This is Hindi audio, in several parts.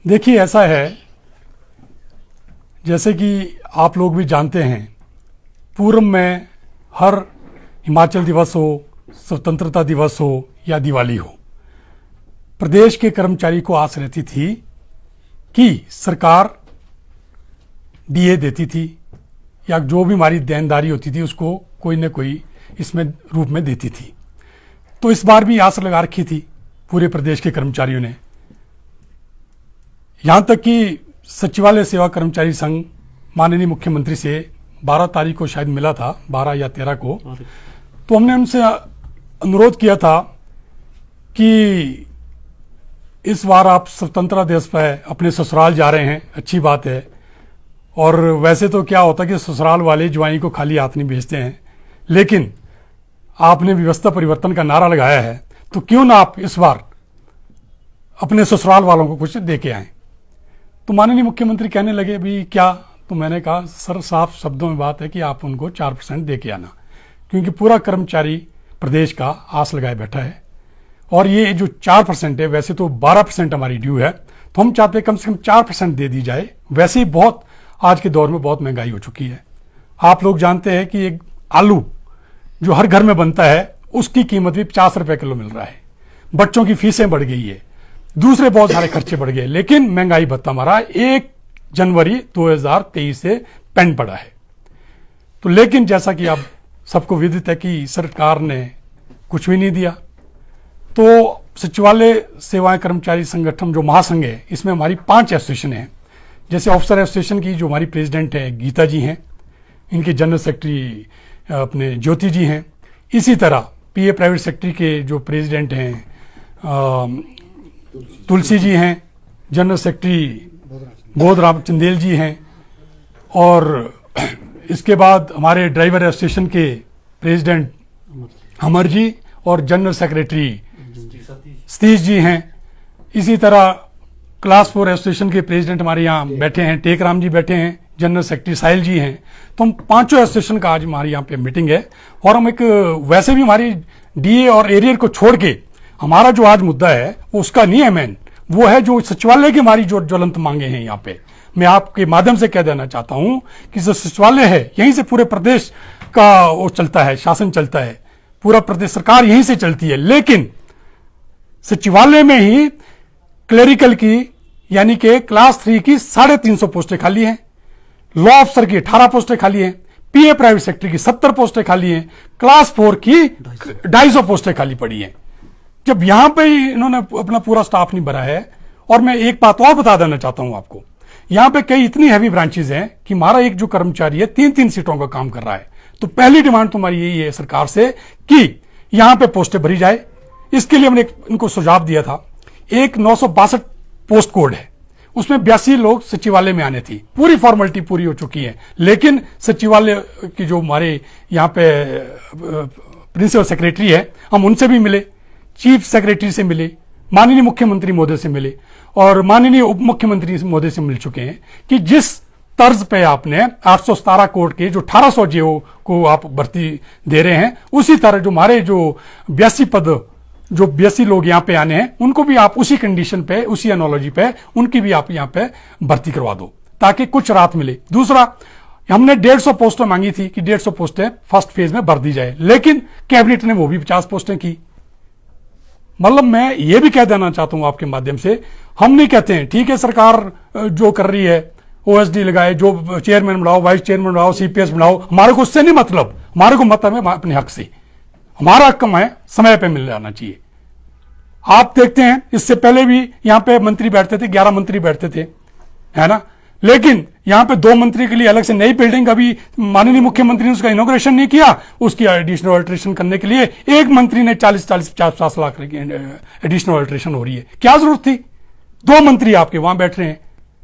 देखिए, ऐसा है जैसे कि आप लोग भी जानते हैं, पूर्व में हर हिमाचल दिवस हो, स्वतंत्रता दिवस हो या दिवाली हो, प्रदेश के कर्मचारी को आस रहती थी कि सरकार डीए देती थी या जो भी हमारी देनदारी होती थी उसको कोई न कोई इसमें रूप में देती थी। तो इस बार भी आस लगा रखी थी पूरे प्रदेश के कर्मचारियों ने। यहां तक कि सचिवालय सेवा कर्मचारी संघ माननीय मुख्यमंत्री से 12 तारीख को शायद मिला था, 12 या 13 को, तो हमने उनसे अनुरोध किया था कि इस बार आप स्वतंत्रता दिवस पर अपने ससुराल जा रहे हैं, अच्छी बात है। और वैसे तो क्या होता कि ससुराल वाले ज्वाई को खाली हाथ नहीं भेजते हैं, लेकिन आपने व्यवस्था परिवर्तन का नारा लगाया है, तो क्यों ना आप इस बार अपने ससुराल वालों को कुछ दे के आए। तो माननीय मुख्यमंत्री कहने लगे अभी क्या, तो मैंने कहा सर साफ शब्दों में बात है कि आप उनको 4% दे के आना, क्योंकि पूरा कर्मचारी प्रदेश का आस लगाए बैठा है। और ये जो 4% है, वैसे तो 12% हमारी ड्यू है, तो हम चाहते हैं कम से कम 4% दे दी जाए। वैसे ही बहुत आज के दौर में बहुत महंगाई हो चुकी है। आप लोग जानते हैं कि एक आलू जो हर घर में बनता है उसकी कीमत भी 50 रुपए किलो मिल रहा है। बच्चों की फीसें बढ़ गई है, दूसरे बहुत सारे खर्चे बढ़ गए, लेकिन महंगाई भत्ता हमारा 1 जनवरी 2023 से पेंड पड़ा है। तो लेकिन जैसा कि आप सबको विदित है कि सरकार ने कुछ भी नहीं दिया। तो सचिवालय सेवाएं कर्मचारी संगठन जो महासंघ है, इसमें हमारी 5 एसोसिएशन है। जैसे ऑफिसर एसोसिएशन की जो हमारी प्रेसिडेंट है गीता जी हैं, इनके जनरल सेक्रेटरी अपने ज्योति जी हैं। इसी तरह पीए प्राइवेट सेक्रेटरी के जो प्रेसिडेंट हैं तुलसी जी हैं, जनरल सेक्रेटरी बोधराम चंदेल जी हैं, और इसके बाद हमारे ड्राइवर एसोसिएशन के प्रेसिडेंट अमर जी और जनरल सेक्रेटरी सतीश जी हैं। इसी तरह क्लास 4 एसोसिएशन के प्रेसिडेंट हमारे यहाँ बैठे हैं, टेकराम जी बैठे हैं, जनरल सेक्रेटरी साहिल जी हैं। तो हम 5 एसोसिएशन का आज हमारे यहाँ पे मीटिंग है। और हम एक वैसे भी हमारी डीए और एरियर को छोड़ के हमारा जो आज मुद्दा है वो उसका नहीं है मेन, वो है जो सचिवालय की हमारी जो ज्वलंत मांगे हैं। यहाँ पे मैं आपके माध्यम से कह देना चाहता हूं कि जो सचिवालय है यहीं से पूरे प्रदेश का वो चलता है, शासन चलता है, पूरा प्रदेश सरकार यहीं से चलती है। लेकिन सचिवालय में ही क्लेरिकल की यानी कि क्लास 3 की 350 पोस्टें खाली हैं, लॉ अफसर की 18 पोस्टें खाली हैं, पीए प्राइवेट सेक्रेटरी की 70 पोस्टें खाली हैं, क्लास 4 की 250 पोस्टें खाली पड़ी हैं। जब यहां पे इन्होंने अपना पूरा स्टाफ नहीं भरा है। और मैं एक बात और बता देना चाहता हूं आपको, यहां पे कई इतनी हैवी ब्रांचेज हैं कि हमारा एक जो कर्मचारी है 3-3 सीटों का काम कर रहा है। तो पहली डिमांड तुम्हारी यही है सरकार से कि यहां पे पोस्टें भरी जाए। इसके लिए हमने इनको सुझाव दिया था। एक 962 पोस्ट कोड है, उसमें 82 लोग सचिवालय में आने थी, पूरी फॉर्मेलिटी पूरी हो चुकी है। लेकिन सचिवालय की जो हमारे यहाँ पे प्रिंसिपल सेक्रेटरी है, हम उनसे भी मिले, चीफ सेक्रेटरी से मिले, माननीय मुख्यमंत्री महोदय से मिले और माननीय उप मुख्यमंत्री महोदय से मिल चुके हैं कि जिस तर्ज पे आपने 817 कोड के जो 1800 जेओ को आप भर्ती दे रहे हैं, उसी तरह जो हमारे जो 82 पद जो 82 लोग यहाँ पे आने हैं उनको भी आप उसी कंडीशन पे, उसी एनोलॉजी पे उनकी भी आप यहाँ पे भर्ती करवा दो ताकि कुछ राहत मिले। दूसरा, हमने 150 पोस्टें मांगी थी कि 150 पोस्टें फर्स्ट फेज में भर दी जाए, लेकिन कैबिनेट ने वो भी 50 पोस्टें की। मतलब मैं ये भी कह देना चाहता हूं आपके माध्यम से, हम नहीं कहते हैं ठीक है सरकार जो कर रही है ओएसडी लगाए, जो चेयरमैन बढ़ाओ, वाइस चेयरमैन बढ़ाओ, सीपीएस बढ़ाओ, हमारे को उससे नहीं मतलब, हमारे को मतलब है अपने हक से। हमारा हक है समय पे मिल जाना चाहिए। आप देखते हैं इससे पहले भी यहां पे मंत्री बैठते थे, 11 मंत्री बैठते थे, है ना, लेकिन यहां पे 2 मंत्री के लिए अलग से नई बिल्डिंग, अभी माननीय मुख्यमंत्री ने उसका इनॉग्रेशन नहीं किया, उसकी एडिशनल अल्ट्रेशन करने के लिए एक मंत्री ने 40-40, 50 लाख एडिशनल अल्ट्रेशन हो रही है। क्या जरूरत थी? 2 मंत्री आपके वहां बैठ रहे हैं।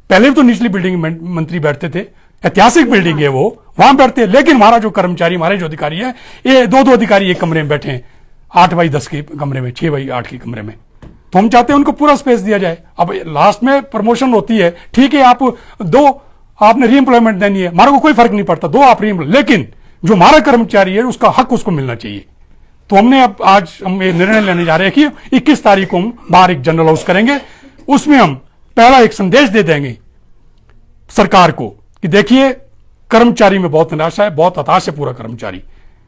पहले भी तो निचली बिल्डिंग में मंत्री बैठते थे, ऐतिहासिक बिल्डिंग है वो, वहां बैठते हैं। लेकिन हमारा जो कर्मचारी, हमारे जो अधिकारी है, ये 2-2 अधिकारी एक कमरे में बैठे हैं, 8x10 के कमरे में, 6x8 के कमरे में। तो हम चाहते हैं उनको पूरा स्पेस दिया जाए। अब लास्ट में प्रमोशन होती है, ठीक है, आप 2 आपने रीएम्प्लॉयमेंट देनी है, हमारे को कोई फर्क नहीं पड़ता, 2 आप रीएम्प्लॉय, लेकिन जो हमारा कर्मचारी है उसका हक उसको मिलना चाहिए। तो हमने अब आज हम ये निर्णय लेने जा रहे हैं कि 21 तारीख को हम बाहर एक जनरल हाउस करेंगे, उसमें हम पहला एक संदेश दे देंगे सरकार को कि देखिए कर्मचारी में बहुत निराशा है, बहुत हताश है पूरा कर्मचारी।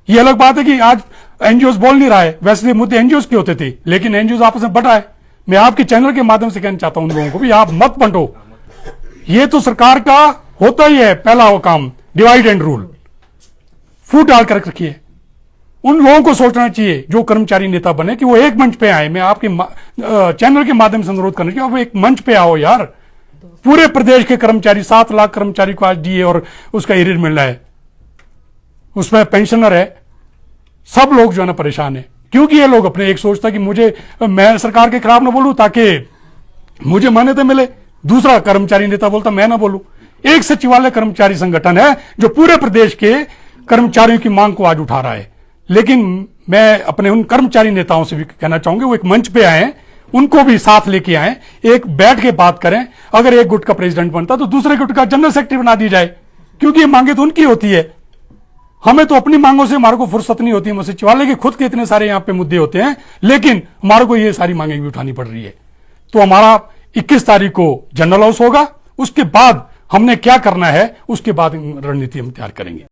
ये अलग बात है कि आज एनजीओ बोल नहीं रहा है, वैसे मुद्दे एनजीओ के होते थे, लेकिन एनजीओ आपस में बटा है। मैं आपके चैनल के माध्यम से कहना चाहता हूं उन लोगों को भी आप मत बंटो। ये तो सरकार का होता ही है पहला वो काम, डिवाइड एंड रूल, फूट डाल कर रखिए। उन लोगों को सोचना चाहिए जो कर्मचारी नेता बने कि वो एक मंच पे आए। मैं आपके चैनल के माध्यम से अनुरोध करना चाहिए, आप एक मंच पे आओ यार। पूरे प्रदेश के कर्मचारी 7 लाख कर्मचारी को आज डीए और उसका एरियर मिल रहा है, उसमें पेंशनर है, सब लोग जो है ना परेशान है। क्योंकि ये लोग अपने एक सोचता कि मुझे, मैं सरकार के खिलाफ ना बोलूं ताकि मुझे मान्यता मिले, दूसरा कर्मचारी नेता बोलता मैं ना बोलूं। एक सचिवालय कर्मचारी संगठन है जो पूरे प्रदेश के कर्मचारियों की मांग को आज उठा रहा है। लेकिन मैं अपने उन कर्मचारी नेताओं से भी कहना चाहूंगा वो एक मंच पे आए, उनको भी साथ लेके आए, एक बैठ के बात करें। अगर एक गुट का प्रेसिडेंट बनता तो दूसरे गुट का जनरल सेक्रेटरी बना दी जाए, क्योंकि ये मांगे तो उनकी होती है। हमें तो अपनी मांगों से हमारे को फुर्सत नहीं होती, सचिवालय के खुद के इतने सारे यहां पे मुद्दे होते हैं, लेकिन हमारे को ये सारी मांगे भी उठानी पड़ रही है। तो हमारा 21 तारीख को जनरल हाउस होगा, उसके बाद हमने क्या करना है उसके बाद रणनीति हम तैयार करेंगे।